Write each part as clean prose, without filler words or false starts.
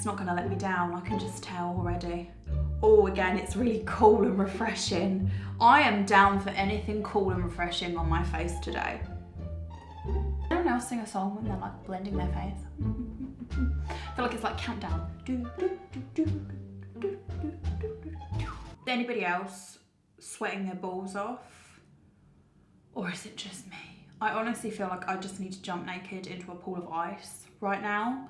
not gonna let me down. I can just tell already. Oh, again, it's really cool and refreshing. I am down for anything cool and refreshing on my face today. Anyone else sing a song when they're like blending their face? I feel like it's like countdown. Anybody else sweating their balls off? Or is it just me? I honestly feel like I just need to jump naked into a pool of ice right now.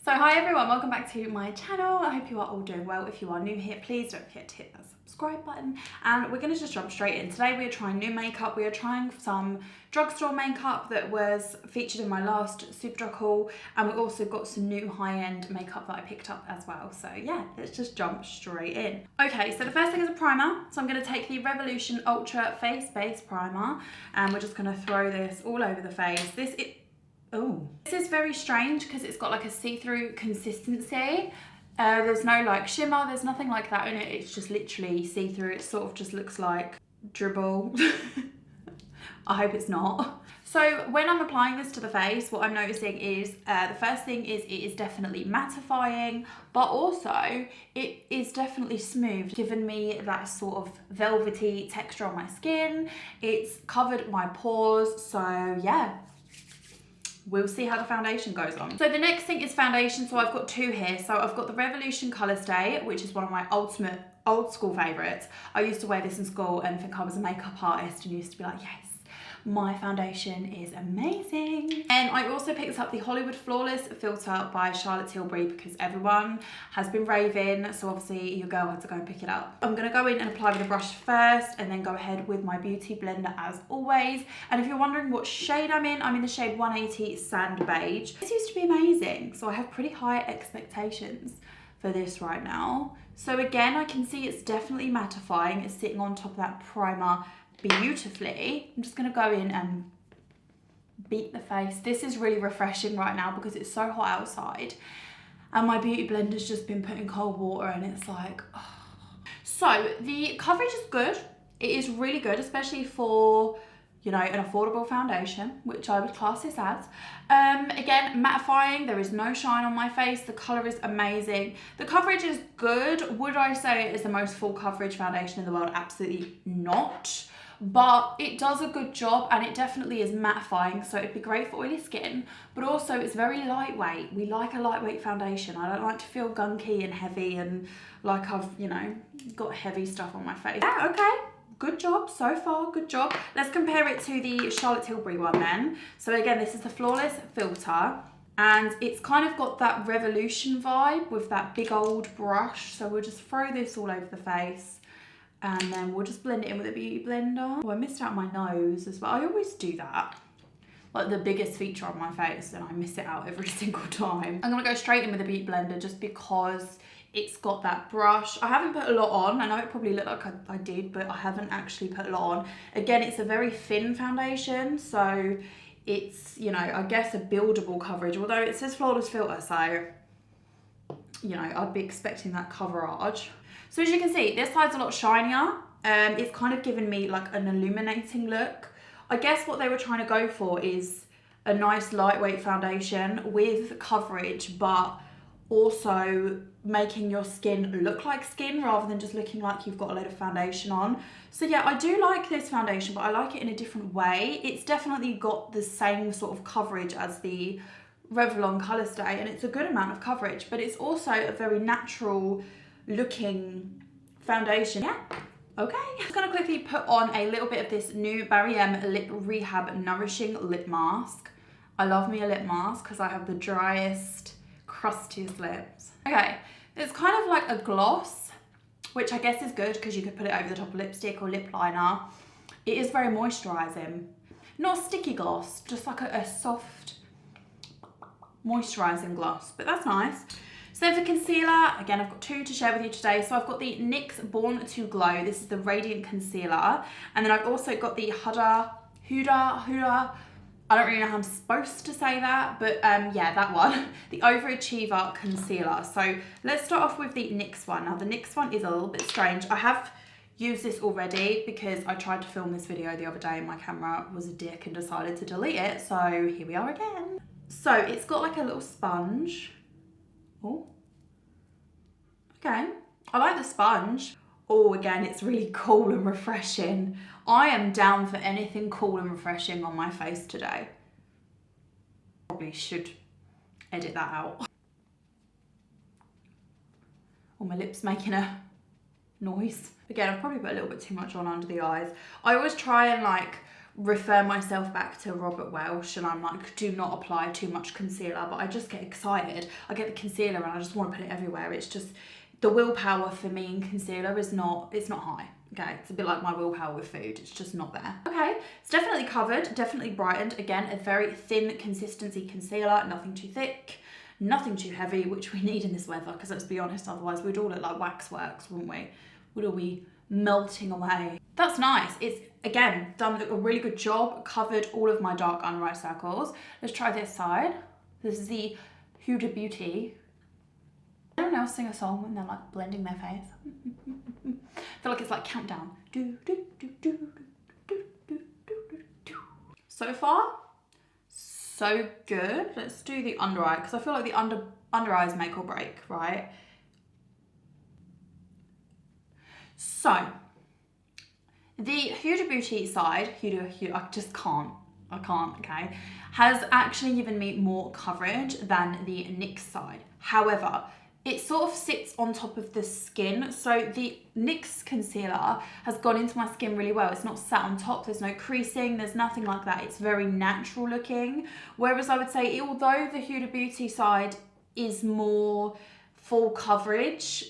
So hi everyone, welcome back to my channel. I hope you are all doing well. If you are new here, please don't forget to hit that subscribe button. And we're gonna just jump straight in. Today we are trying new makeup. We are trying some drugstore makeup that was featured in my last Superdrug haul. And we also got some new high-end makeup that I picked up as well. So yeah, let's just jump straight in. Okay, so the first thing is a primer. So I'm gonna take the Revolution Ultra Face Base Primer and we're just gonna throw this all over the face. This is very strange because it's got like a see-through consistency. There's no like shimmer, there's nothing like that in it. It's just literally see-through. It sort of just looks like dribble. I hope it's not. So when I'm applying this to the face, what I'm noticing is the first thing is it is definitely mattifying, but also it is definitely smooth, giving me that sort of velvety texture on my skin. It's covered my pores, so yeah. We'll see how the foundation goes on. So the next thing is foundation. So I've got two here. So I've got the Revolution Colour Stay, which is one of my ultimate old school favourites. I used to wear this in school and think I was a makeup artist and used to be like, yes, my foundation is amazing. And I also picked up the Hollywood Flawless filter by Charlotte Tilbury because everyone has been raving. So obviously your girl had to go and pick it up. I'm gonna go in and apply with a brush first and then go ahead with my beauty blender as always. And if you're wondering what shade I'm in the shade 180 Sand Beige. This used to be amazing. So I have pretty high expectations for this right now. So again, I can see it's definitely mattifying. It's sitting on top of that primer beautifully. I'm just gonna go in and beat the face. This is really refreshing right now because it's so hot outside and my beauty blender's just been put in cold water and it's like, oh. So the coverage is good. It is really good, especially for, you know, an affordable foundation, which I would class this as. Again, mattifying, there is no shine on my face. The color is amazing. The coverage is good. Would I say it is the most full coverage foundation in the world? Absolutely not. But it does a good job and it definitely is mattifying, so it'd be great for oily skin, but also it's very lightweight. We like a lightweight foundation. I don't like to feel gunky and heavy and like I've, you know, got heavy stuff on my face. Yeah, okay. Good job so far, good job. Let's compare it to the Charlotte Tilbury one then. So again, this is the Flawless filter and it's kind of got that Revolution vibe with that big old brush. So we'll just throw this all over the face and then we'll just blend it in with a beauty blender. Oh, I missed out my nose as well. I always do that. Like the biggest feature on my face and I miss it out every single time. I'm gonna go straight in with a beauty blender just because it's got that brush. I haven't put a lot on. I know it probably looked like I did, but I haven't actually put a lot on. Again, it's a very thin foundation, so it's, you know, I guess a buildable coverage, although it says flawless filter, so, you know, I'd be expecting that coverage. So as you can see, this side's a lot shinier. It's kind of given me like an illuminating look. I guess what they were trying to go for is a nice lightweight foundation with coverage, but also making your skin look like skin rather than just looking like you've got a load of foundation on. So yeah, I do like this foundation, but I like it in a different way. It's definitely got the same sort of coverage as the Revlon Colour Stay, and it's a good amount of coverage, but it's also a very natural looking foundation. Yeah, okay. I'm just gonna quickly put on a little bit of this new Barry M Lip Rehab Nourishing Lip Mask. I love me a lip mask because I have the driest, crustiest lips. Okay, it's kind of like a gloss, which I guess is good because you could put it over the top of lipstick or lip liner. It is very moisturising. Not a sticky gloss, just like a soft moisturising gloss, but that's nice. So then for concealer, again, I've got two to share with you today. So I've got the NYX Born to Glow. This is the Radiant Concealer. And then I've also got the Huda, I don't really know how I'm supposed to say that, but yeah, that one, the Overachiever Concealer. So let's start off with the NYX one. Now the NYX one is a little bit strange. I have used this already because I tried to film this video the other day and my camera was a dick and decided to delete it. So here we are again. So it's got like a little sponge Oh, okay. I like the sponge. Oh, again, it's really cool and refreshing. I am down for anything cool and refreshing on my face today. Probably should edit that out. Oh, my lip's making a noise. Again, I've probably put a little bit too much on under the eyes. I always try and like refer myself back to Robert Welsh, and I'm like, do not apply too much concealer, but I just get excited. I get the concealer and I just want to put it everywhere. It's just, the willpower for me in concealer is not, it's not high. Okay, it's a bit like my willpower with food, it's just not there. Okay, it's definitely covered, definitely brightened. Again, a very thin consistency concealer, nothing too thick, nothing too heavy, which we need in this weather, because let's be honest, otherwise we'd all look like waxworks, wouldn't we? We'd all be melting away. That's nice. It's, again, done a really good job, covered all of my dark under eye circles. Let's try this side. This is the Huda Beauty. Anyone else sing a song when they're like blending their face? I feel like it's like countdown. So far, so good. Let's do the under eye, because I feel like the under eyes make or break, right? So, the Huda Beauty side, Huda, I just can't, okay, has actually given me more coverage than the NYX side. However, it sort of sits on top of the skin. So the NYX concealer has gone into my skin really well. It's not sat on top, there's no creasing, there's nothing like that. It's very natural looking. Whereas I would say, although the Huda Beauty side is more full coverage,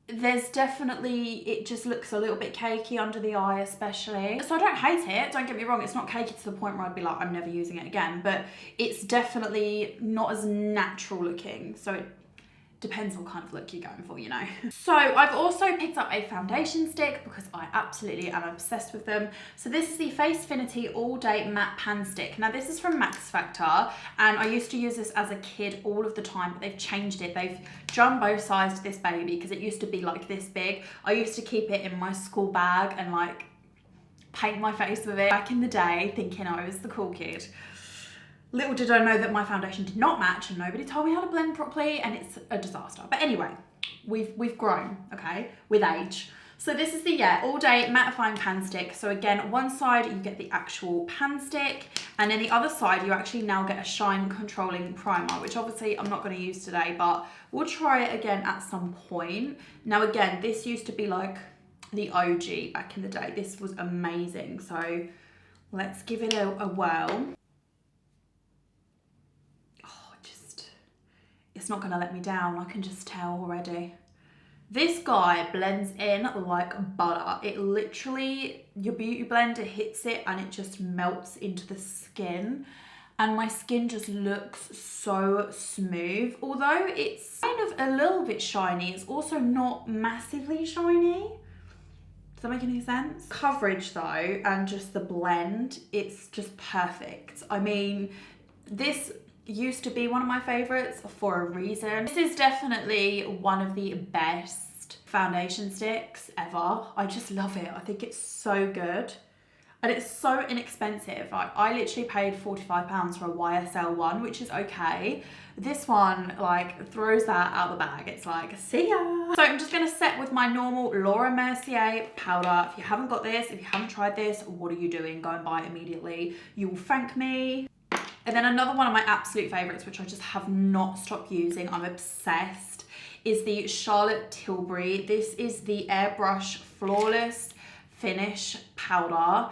there's definitely, it just looks a little bit cakey under the eye especially. So I don't hate it, don't get me wrong, it's not cakey to the point where I'd be like, I'm never using it again, but it's definitely not as natural looking. So it depends what kind of look you're going for, you know. So I've also picked up a foundation stick because I absolutely am obsessed with them. So this is the Facefinity All Day Matte Pan Stick. Now this is from Max Factor, and I used to use this as a kid all of the time, but they've changed it. They've jumbo-sized this baby because it used to be like this big. I used to keep it in my school bag and like paint my face with it back in the day, thinking I was the cool kid. Little did I know that my foundation did not match and nobody told me how to blend properly, and it's a disaster. But anyway, we've grown, okay, with age. So this is the, All Day Mattifying Pan Stick. So again, one side you get the actual pan stick, and then the other side you actually now get a shine controlling primer, which obviously I'm not going to use today, but we'll try it again at some point. Now again, this used to be like the OG back in the day. This was amazing. So let's give it a whirl. It's not gonna let me down, I can just tell already. This guy blends in like butter. It literally, your beauty blender hits it and it just melts into the skin. And my skin just looks so smooth. Although it's kind of a little bit shiny, it's also not massively shiny. Does that make any sense? Coverage though, and just the blend, it's just perfect. I mean, this used to be one of my favorites for a reason. This is definitely one of the best foundation sticks ever. I just love it. I think it's so good. And it's so inexpensive. Like, I literally paid £45 for a YSL one, which is okay. This one, like, throws that out the bag. It's like, see ya. So I'm just gonna set with my normal Laura Mercier powder. If you haven't got this, if you haven't tried this, what are you doing? Go and buy it immediately. You will thank me. And then another one of my absolute favorites, which I just have not stopped using, I'm obsessed, is the Charlotte Tilbury. This is the Airbrush Flawless Finish Powder.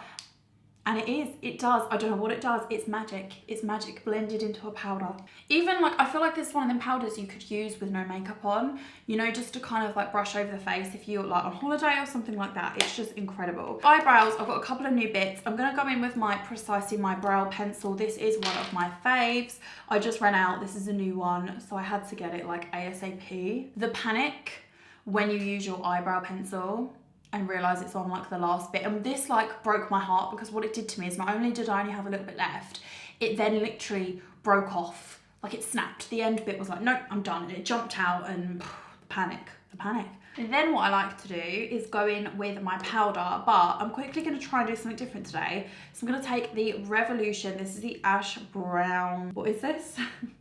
And it does, I don't know what it does, it's magic. It's magic blended into a powder. Even like, I feel like this is one of them powders you could use with no makeup on, you know, just to kind of like brush over the face if you're like on holiday or something like that. It's just incredible. Eyebrows, I've got a couple of new bits. I'm gonna go in with my Precisely My Brow Pencil. This is one of my faves. I just ran out, this is a new one, so I had to get it like ASAP. The panic when you use your eyebrow pencil and realise it's on like the last bit, and this like broke my heart, because what it did to me is not only did I only have a little bit left, it then literally broke off, like it snapped. The end bit was like, nope, I'm done, and it jumped out, and the panic. And then what I like to do is go in with my powder, but I'm quickly going to try and do something different today. So I'm going to take the Revolution, this is the Ash Brown, what is this?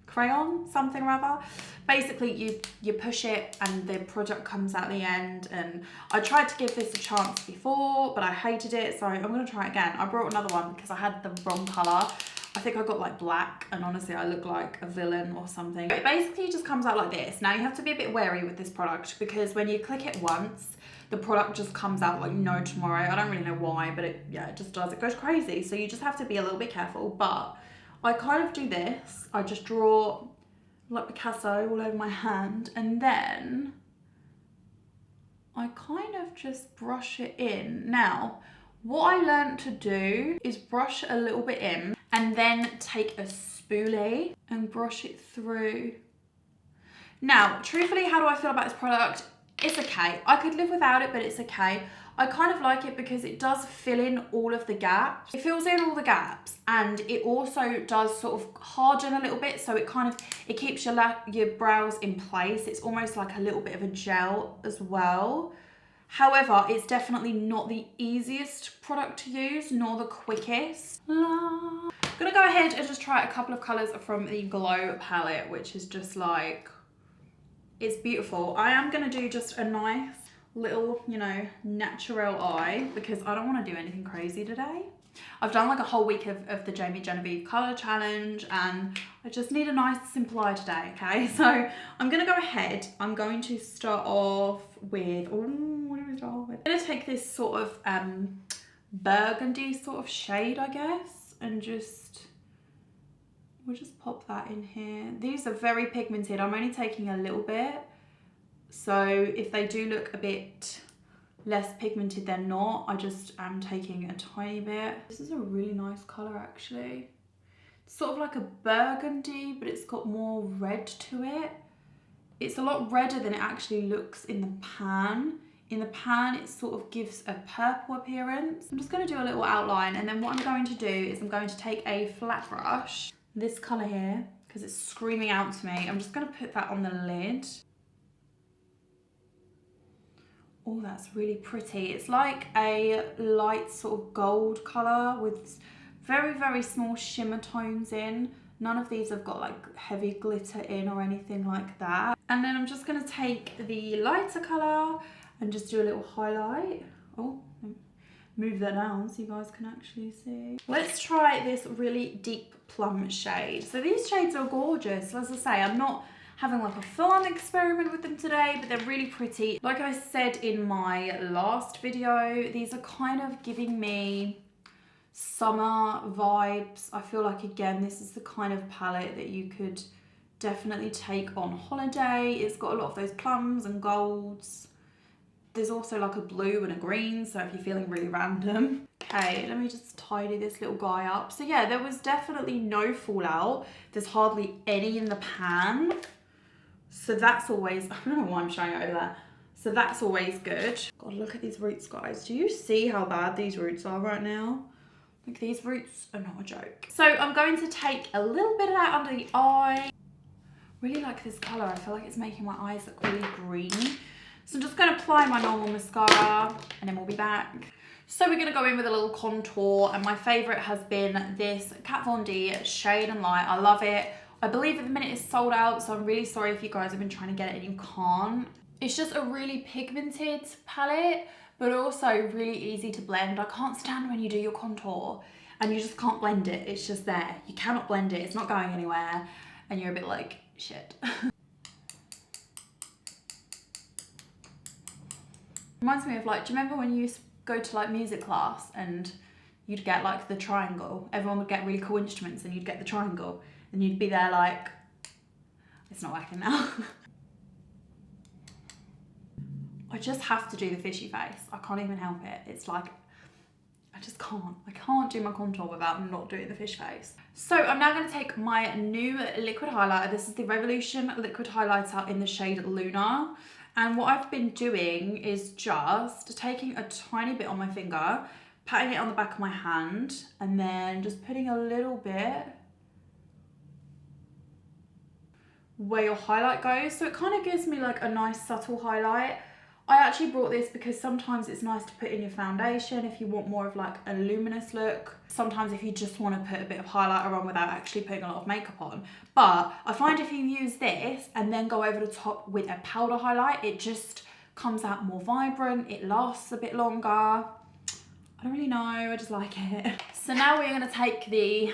Crayon, something or other. Basically you push it and the product comes out the end, and I tried to give this a chance before, but I hated it, so I'm going to try it again. I brought another one because I had the wrong colour. I think I got like black, and honestly I look like a villain or something. It basically just comes out like this. Now you have to be a bit wary with this product because when you click it once, the product just comes out like no tomorrow. I don't really know why, but it just does. It goes crazy. So you just have to be a little bit careful. But I kind of do this. I just draw like Picasso all over my hand, and then I kind of just brush it in. Now, what I learned to do is brush a little bit in and then take a spoolie and brush it through. Now, truthfully, how do I feel about this product? It's okay. I could live without it, but it's okay. I kind of like it because it does fill in all of the gaps. It fills in all the gaps, and it also does sort of harden a little bit, so it keeps your brows in place. It's almost like a little bit of a gel as well. However, it's definitely not the easiest product to use, nor the quickest. I'm gonna go ahead and just try a couple of colours from the Glow palette, which is just like, it's beautiful. I am gonna do just a nice little, you know, natural eye because I don't want to do anything crazy today. I've done like a whole week of the Jamie Genevieve colour challenge, and I just need a nice simple eye today, okay? So I'm gonna go ahead. I'm going to start off with, what do we start with? I'm gonna take this sort of burgundy sort of shade, I guess, and we'll just pop that in here. These are very pigmented. I'm only taking a little bit. So if they do look a bit less pigmented, they're not. I just am taking a tiny bit. This is a really nice colour actually. It's sort of like a burgundy, but it's got more red to it. It's a lot redder than it actually looks in the pan. In the pan, it sort of gives a purple appearance. I'm just going to do a little outline, and then what I'm going to do is I'm going to take a flat brush, this colour here, because it's screaming out to me. I'm just going to put that on the lid. Oh, that's really pretty. It's like a light sort of gold colour with very, very small shimmer tones in. None of these have got like heavy glitter in or anything like that. And then I'm just going to take the lighter colour and just do a little highlight. Oh, move that down so you guys can actually see. Let's try this really deep plum shade. So these shades are gorgeous. As I say, I'm not having like a full-on experiment with them today, but they're really pretty. Like I said in my last video, these are kind of giving me summer vibes. I feel like, again, this is the kind of palette that you could definitely take on holiday. It's got a lot of those plums and golds. There's also like a blue and a green, so if you're feeling really random. Okay, let me just tidy this little guy up. So yeah, there was definitely no fallout. There's hardly any in the pan. So that's always, I don't know why I'm showing it over there. So that's always good. God, look at these roots, guys. Do you see how bad these roots are right now? Like, these roots are not a joke. So I'm going to take a little bit of that under the eye. Really like this colour. I feel like it's making my eyes look really green. So I'm just going to apply my normal mascara and then we'll be back. So we're going to go in with a little contour, and my favourite has been this Kat Von D Shade and Light. I love it. I believe at the minute it's sold out, so I'm really sorry if you guys have been trying to get it and you can't. It's just a really pigmented palette, but also really easy to blend. I can't stand when you do your contour and you just can't blend it. It's just there. You cannot blend it. It's not going anywhere. And you're a bit like, shit. Reminds me of like, do you remember when you used to go to like music class and you'd get like the triangle? Everyone would get really cool instruments and you'd get the triangle. And you'd be there like, it's not working now. I just have to do the fishy face. I can't even help it. It's like, I just can't. I can't do my contour without not doing the fish face. So I'm now going to take my new liquid highlighter. This is the Revolution liquid highlighter in the shade Luna. And what I've been doing is just taking a tiny bit on my finger, patting it on the back of my hand, and then just putting a little bit where your highlight goes. So it kind of gives me like a nice subtle highlight. I actually brought this because sometimes it's nice to put in your foundation if you want more of like a luminous look. Sometimes if you just want to put a bit of highlighter on without actually putting a lot of makeup on. But I find if you use this and then go over the top with a powder highlight, it just comes out more vibrant, it lasts a bit longer. I don't really know, I just like it. So now we're going to take the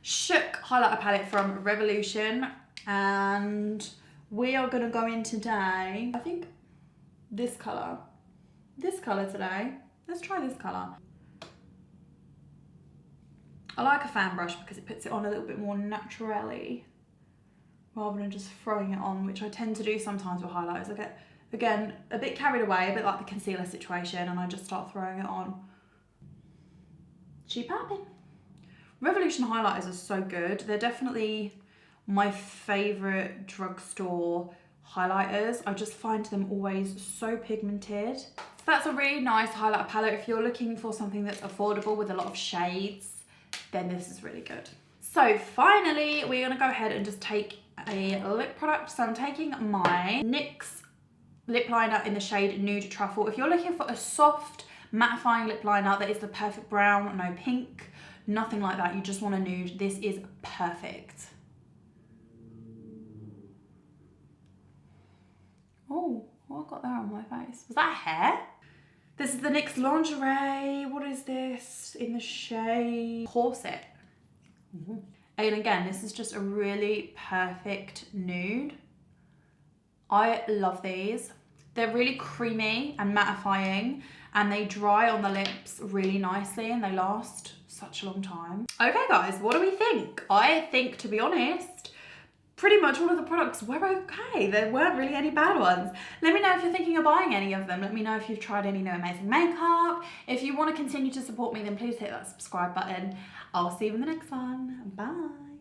Shook highlighter palette from Revolution, and we are going to go in today, I think this colour today. Let's try this colour. I like a fan brush because it puts it on a little bit more naturally rather than just throwing it on, which I tend to do sometimes with highlighters. I get, again, a bit carried away, a bit like the concealer situation, and I just start throwing it on. She popping. Revolution highlighters are so good. They're definitely my favourite drugstore highlighters. I just find them always so pigmented. So that's a really nice highlighter palette. If you're looking for something that's affordable with a lot of shades, then this is really good. So finally, we're gonna go ahead and just take a lip product. So I'm taking my NYX lip liner in the shade Nude Truffle. If you're looking for a soft, mattifying lip liner that is the perfect brown, no pink, nothing like that, you just want a nude, this is perfect. Oh, what I got there on my face? Was that hair? This is the NYX Lingerie. What is this? In the shade Corset. And again, this is just a really perfect nude. I love these. They're really creamy and mattifying, and they dry on the lips really nicely, and they last such a long time. Okay guys, what do we think? I think, to be honest, pretty much all of the products were okay. There weren't really any bad ones. Let me know if you're thinking of buying any of them. Let me know if you've tried any new amazing makeup. If you want to continue to support me, then please hit that subscribe button. I'll see you in the next one. Bye.